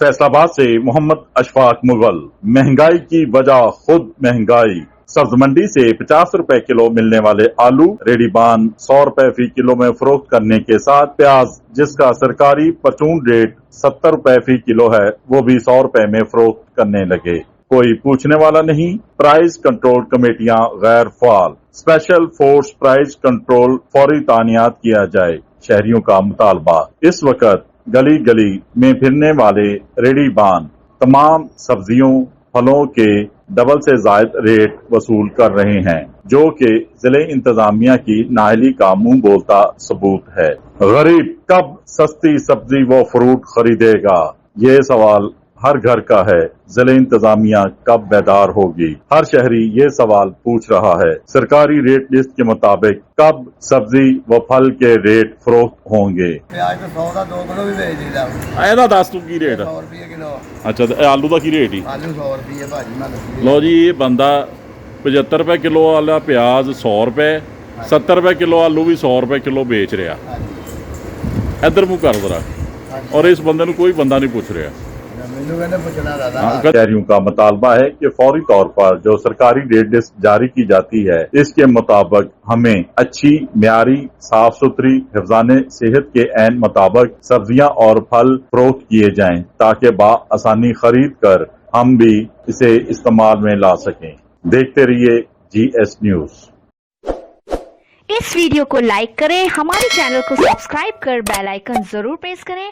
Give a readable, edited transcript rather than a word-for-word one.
फैसलाबाद से मोहम्मद अशफाक मुगल। महंगाई की वजह खुद महंगाई। सब्ज मंडी से 50 रुपए किलो मिलने वाले आलू रेडीबान 100 रुपए फी किलो में फरोख्त करने के साथ प्याज जिसका सरकारी परचून रेट 70 रुपए फी किलो है वो भी 100 रुपए में फरोख्त करने लगे। कोई पूछने वाला नहीं। प्राइस कंट्रोल कमेटियां गैर फाल। स्पेशल फोर्स प्राइस कंट्रोल फौरी तानियात किया जाए, शहरियों का मुतालबा। इस वक्त गली गली में फिरने वाले रेडीबान तमाम सब्जियों फलों के डबल से जायद रेट वसूल कर रहे हैं, जो कि जिले इंतजामिया की नाअहली का मुंह बोलता सबूत है। गरीब कब सस्ती सब्जी व फ्रूट खरीदेगा, ये सवाल हर घर का है। जिले इंतजामिया कब बेदार होगी, हर शहरी ये सवाल पूछ रहा है। सरकारी रेट लिस्ट के मुताबिक कब सब्जी व फल के रेट फरोख्त होंगे। प्याज तो 100 का 2 किलो भी बेच दीदा। ਇਹਦਾ ਦੱਸ ਤੂੰ ਕੀ ਰੇਟ 100 रुपये किलो। ਅੱਛਾ ਤੇ ਆਲੂ ਦਾ ਕੀ ਰੇਟ ਹੀ आलू 100 रुपये भाजी मैं दसी। ਲਓ ਜੀ ਇਹ ਬੰਦਾ 75 ਰੁਪਏ ਕਿਲੋ ਵਾਲਾ ਪਿਆਜ਼ 100 ਰੁਪਏ 70 ਰੁਪਏ ਕਿਲੋ ਆਲੂ ਵੀ 100 ਰੁਪਏ ਕਿਲੋ ਵੇਚ ਰਿਹਾ। ਇੱਧਰ ਮੂੰਹ ਕਰ ਜ਼ਰਾ। और इस बंदे ਨੂੰ ਕੋਈ ਬੰਦਾ नहीं पूछ ਰਿਹਾ। शहरियों का मुतालबा है कि फौरी तौर पर जो सरकारी रेट लिस्ट जारी की जाती है इसके मुताबिक हमें अच्छी म्यारी साफ सुथरी हिफ्ज़ाने सेहत के ऐन मुताबिक सब्जियां और फल फरोख्त किए जाएं ताकि आसानी खरीद कर हम भी इसे इस्तेमाल में ला सकें। देखते रहिए GS न्यूज। इस वीडियो को लाइक करें, हमारे चैनल को सब्सक्राइब कर बेल आइकन जरूर प्रेस करें।